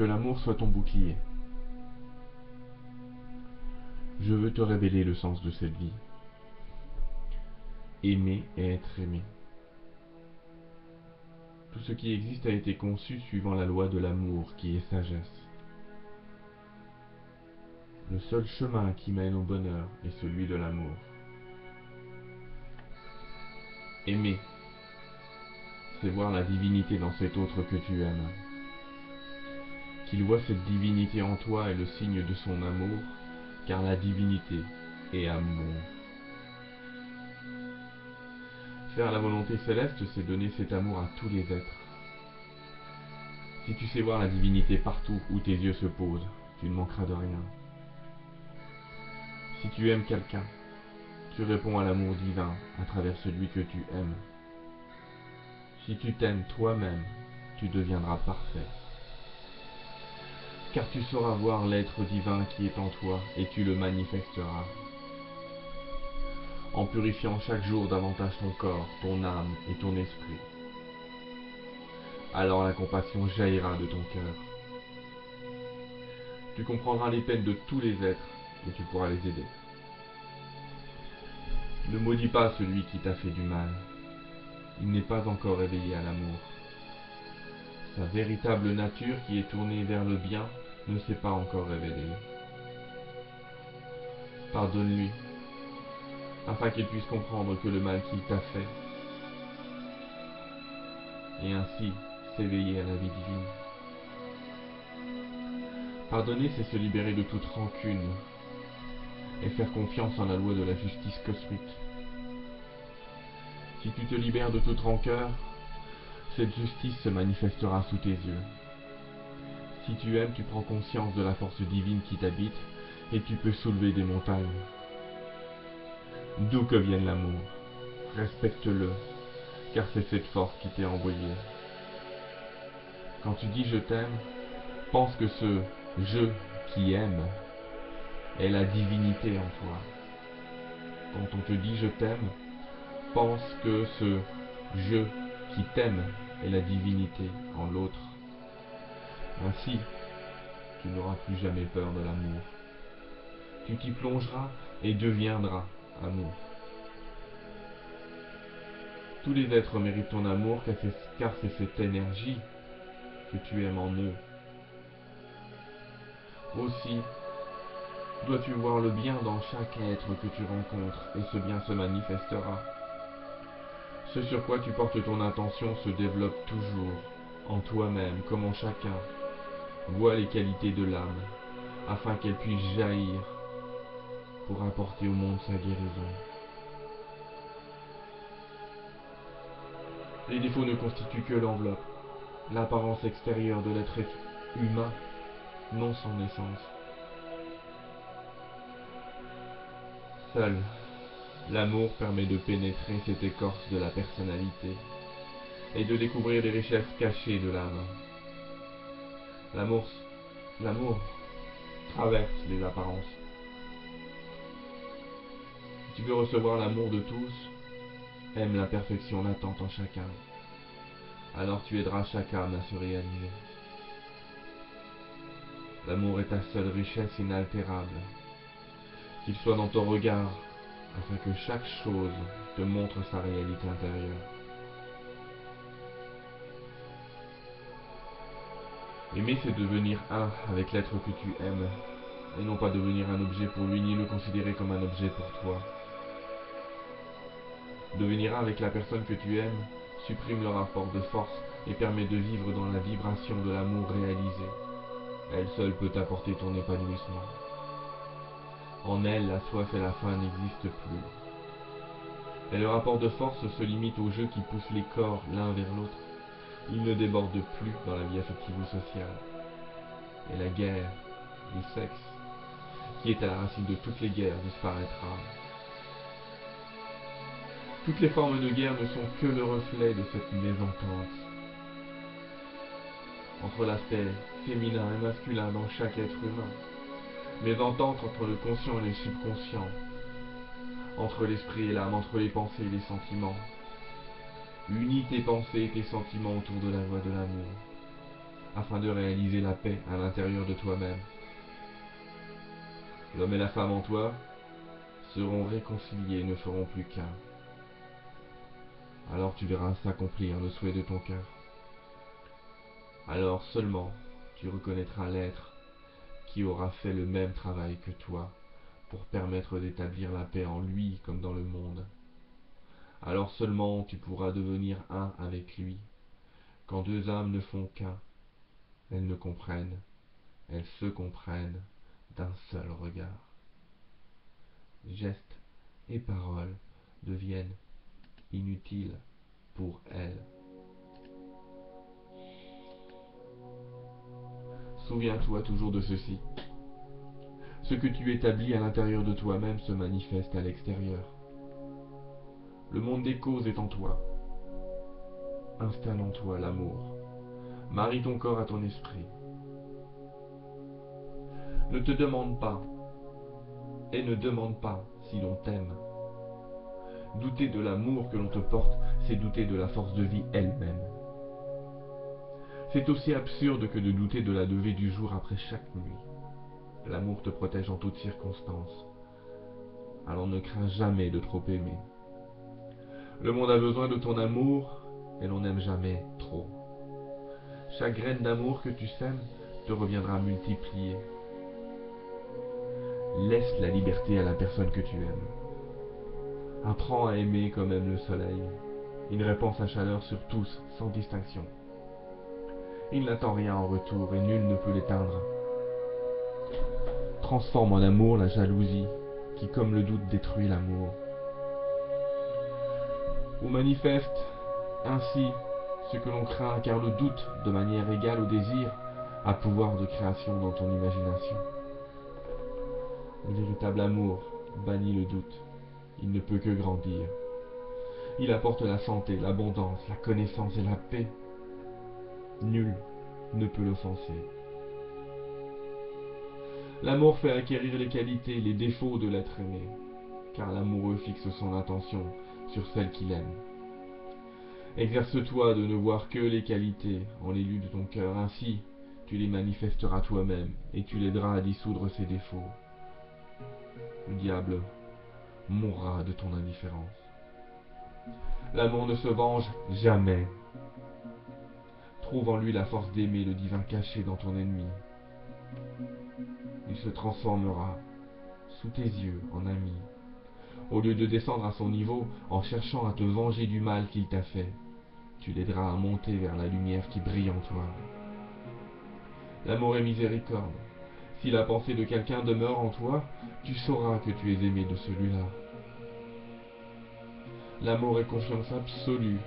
Que l'amour soit ton bouclier. Je veux te révéler le sens de cette vie. Aimer et être aimé. Tout ce qui existe a été conçu suivant la loi de l'amour qui est sagesse. Le seul chemin qui mène au bonheur est celui de l'amour. Aimer, c'est voir la divinité dans cet autre que tu aimes. Qu'il voit cette divinité en toi est le signe de son amour, car la divinité est amour. Faire la volonté céleste, c'est donner cet amour à tous les êtres. Si tu sais voir la divinité partout où tes yeux se posent, tu ne manqueras de rien. Si tu aimes quelqu'un, tu réponds à l'amour divin à travers celui que tu aimes. Si tu t'aimes toi-même, tu deviendras parfait. Car tu sauras voir l'être divin qui est en toi et tu le manifesteras. En purifiant chaque jour davantage ton corps, ton âme et ton esprit. Alors la compassion jaillira de ton cœur. Tu comprendras les peines de tous les êtres et tu pourras les aider. Ne maudis pas celui qui t'a fait du mal. Il n'est pas encore éveillé à l'amour. Sa véritable nature qui est tournée vers le bien ne s'est pas encore révélée. Pardonne-lui, afin qu'il puisse comprendre que le mal qu'il t'a fait, et ainsi s'éveiller à la vie divine. Pardonner, c'est se libérer de toute rancune et faire confiance en la loi de la justice cosmique. Si tu te libères de toute rancœur, cette justice se manifestera sous tes yeux. Si tu aimes, tu prends conscience de la force divine qui t'habite et tu peux soulever des montagnes. D'où que vienne l'amour, respecte-le, car c'est cette force qui t'est envoyée. Quand tu dis je t'aime, pense que ce je qui aime est la divinité en toi. Quand on te dit je t'aime, pense que ce je qui t'aime est la divinité en l'autre. Ainsi, tu n'auras plus jamais peur de l'amour. Tu t'y plongeras et deviendras amour. Tous les êtres méritent ton amour car c'est cette énergie que tu aimes en eux. Aussi, dois-tu voir le bien dans chaque être que tu rencontres et ce bien se manifestera. Ce sur quoi tu portes ton attention se développe toujours en toi-même comme en chacun. Vois les qualités de l'âme afin qu'elle puisse jaillir pour apporter au monde sa guérison. Les défauts ne constituent que l'enveloppe, l'apparence extérieure de l'être humain, non son essence. Seul, l'amour permet de pénétrer cette écorce de la personnalité et de découvrir les richesses cachées de l'âme. L'amour traverse les apparences. Si tu veux recevoir l'amour de tous, aime la perfection latente en chacun. Alors tu aideras chaque âme à se réaliser. L'amour est ta seule richesse inaltérable. Qu'il soit dans ton regard, afin que chaque chose te montre sa réalité intérieure. Aimer, c'est devenir un avec l'être que tu aimes, et non pas devenir un objet pour lui, ni le considérer comme un objet pour toi. Devenir un avec la personne que tu aimes supprime le rapport de force et permet de vivre dans la vibration de l'amour réalisé. Elle seule peut apporter ton épanouissement. En elle, la soif et la faim n'existent plus. Et le rapport de force se limite aux jeux qui poussent les corps l'un vers l'autre. Il ne déborde plus dans la vie affective ou sociale. Et la guerre, le sexe, qui est à la racine de toutes les guerres, disparaîtra. Toutes les formes de guerre ne sont que le reflet de cette mésentente entre l'aspect féminin et masculin dans chaque être humain, mésentente entre le conscient et le subconscient, entre l'esprit et l'âme, entre les pensées et les sentiments. Unis tes pensées et tes sentiments autour de la voie de l'amour. afin de réaliser la paix à l'intérieur de toi-même. L'homme et la femme en toi seront réconciliés et ne feront plus qu'un. Alors tu verras s'accomplir le souhait de ton cœur. Alors seulement tu reconnaîtras l'être qui aura fait le même travail que toi pour permettre d'établir la paix en lui comme dans le monde. Alors seulement tu pourras devenir un avec lui. Quand deux âmes ne font qu'un, elles ne comprennent, elles se comprennent d'un seul regard. Gestes et paroles deviennent inutiles pour elles. Souviens-toi toujours de ceci. Ce que tu établis à l'intérieur de toi-même se manifeste à l'extérieur. Le monde des causes est en toi. Installe en toi l'amour. Marie ton corps à ton esprit. Ne te demande pas, et ne demande pas si l'on t'aime. Douter de l'amour que l'on te porte, c'est douter de la force de vie elle-même. C'est aussi absurde que de douter de la levée du jour après chaque nuit. L'amour te protège en toutes circonstances. Alors ne crains jamais de trop aimer. Le monde a besoin de ton amour, et l'on n'aime jamais trop. Chaque graine d'amour que tu sèmes te reviendra multipliée. Laisse la liberté à la personne que tu aimes. Apprends à aimer comme aime le soleil. Il répand sa chaleur sur tous, sans distinction. Il n'attend rien en retour et nul ne peut l'éteindre. Transforme en amour la jalousie, qui comme le doute détruit l'amour. Ou manifeste ainsi ce que l'on craint, car le doute, de manière égale au désir, a pouvoir de création dans ton imagination. Le véritable amour bannit le doute. Il ne peut que grandir. Il apporte la santé, l'abondance, la connaissance et la paix. Nul ne peut l'offenser. L'amour fait acquérir les qualités, les défauts de l'être aimé, car l'amoureux fixe son attention sur celle qu'il aime. Exerce-toi de ne voir que les qualités en l'élu de ton cœur, ainsi tu les manifesteras toi-même et tu l'aideras à dissoudre ses défauts. Le diable mourra de ton indifférence. L'amour ne se venge jamais. Trouve en lui la force d'aimer le divin caché dans ton ennemi. Il se transformera sous tes yeux en ami. Au lieu de descendre à son niveau en cherchant à te venger du mal qu'il t'a fait, tu l'aideras à monter vers la lumière qui brille en toi. L'amour est miséricorde. Si la pensée de quelqu'un demeure en toi, tu sauras que tu es aimé de celui-là. L'amour est confiance absolue.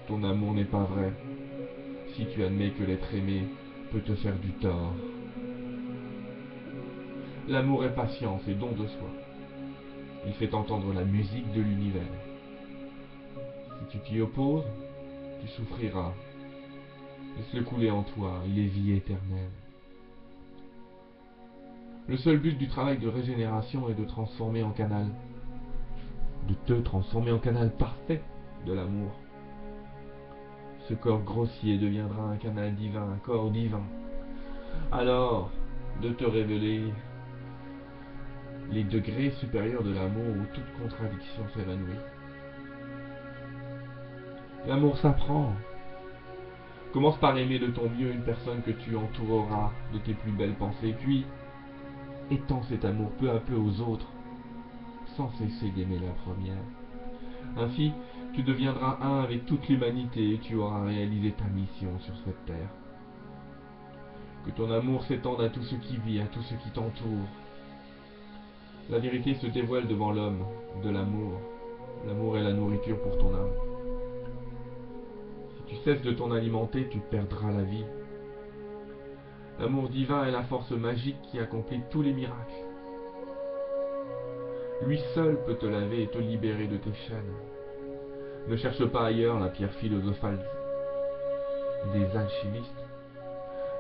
Ton amour n'est pas vrai si tu admets que l'être aimé peut te faire du tort. L'amour est patience et don de soi. Il fait entendre la musique de l'univers. Si tu t'y opposes, tu souffriras. Laisse-le couler en toi, il est vie éternelle. Le seul but du travail de régénération est de transformer en canal, de te transformer en canal parfait de l'amour. Ce corps grossier deviendra un canal divin, un corps divin. Alors, de te révéler les degrés supérieurs de l'amour où toute contradiction s'évanouit. L'amour s'apprend. Commence par aimer de ton mieux une personne que tu entoureras de tes plus belles pensées, puis étends cet amour peu à peu aux autres, sans cesser d'aimer la première. Ainsi, tu deviendras un avec toute l'humanité et tu auras réalisé ta mission sur cette terre. Que ton amour s'étende à tout ce qui vit, à tout ce qui t'entoure. La vérité se dévoile devant l'homme de l'amour. L'amour est la nourriture pour ton âme. Si tu cesses de t'en alimenter, tu perdras la vie. L'amour divin est la force magique qui accomplit tous les miracles. Lui seul peut te laver et te libérer de tes chaînes. Ne cherche pas ailleurs la pierre philosophale des alchimistes.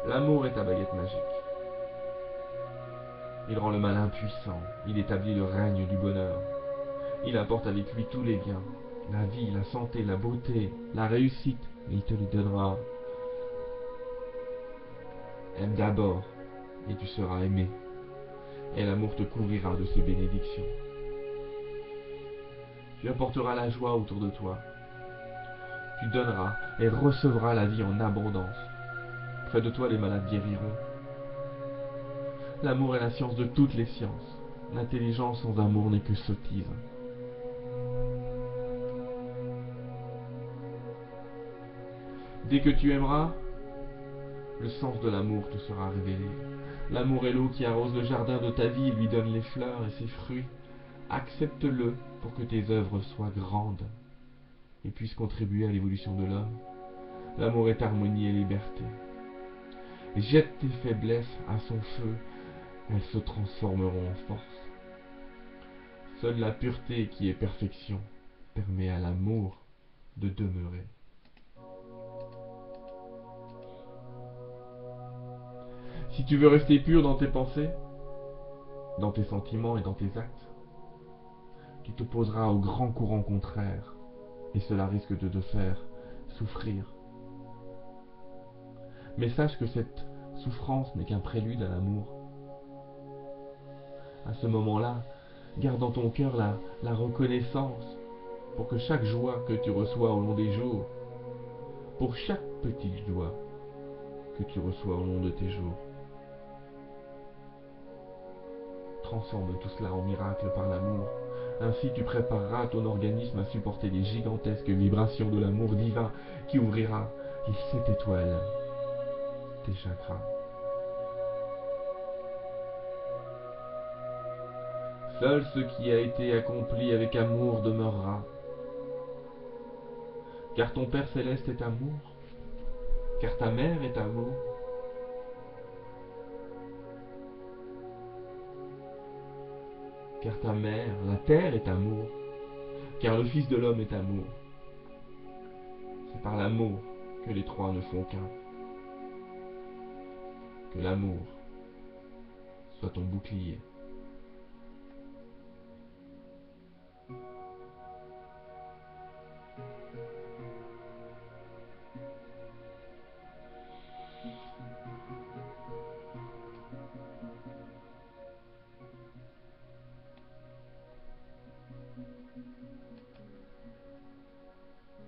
L'amour est ta baguette magique. Il rend le mal impuissant, il établit le règne du bonheur. Il apporte avec lui tous les biens, la vie, la santé, la beauté, la réussite, et il te les donnera. Aime d'abord, et tu seras aimé, et l'amour te couvrira de ses bénédictions. Tu apporteras la joie autour de toi. Tu donneras et recevras la vie en abondance. Près de toi, les malades guériront. L'amour est la science de toutes les sciences. L'intelligence sans amour n'est que sottise. Dès que tu aimeras, le sens de l'amour te sera révélé. L'amour est l'eau qui arrose le jardin de ta vie et lui donne les fleurs et ses fruits. Accepte-le pour que tes œuvres soient grandes et puissent contribuer à l'évolution de l'homme. L'amour est harmonie et liberté. Jette tes faiblesses à son feu, elles se transformeront en force. Seule la pureté qui est perfection permet à l'amour de demeurer. Si tu veux rester pur dans tes pensées, dans tes sentiments et dans tes actes, tu t'opposeras au grand courant contraire, et cela risque de te faire souffrir. Mais sache que cette souffrance n'est qu'un prélude à l'amour. À ce moment-là, garde dans ton cœur la reconnaissance pour que chaque joie que tu reçois au long des jours, pour chaque petite joie que tu reçois au long de tes jours, transforme tout cela en miracle par l'amour. Ainsi tu prépareras ton organisme à supporter les gigantesques vibrations de l'amour divin qui ouvrira les 7 étoiles, tes chakras. Seul ce qui a été accompli avec amour demeurera. Car ton Père Céleste est amour, car ta mère est amour, car ta mère, la terre est amour, car le Fils de l'homme est amour. C'est par l'amour que les trois ne font qu'un. Que l'amour soit ton bouclier.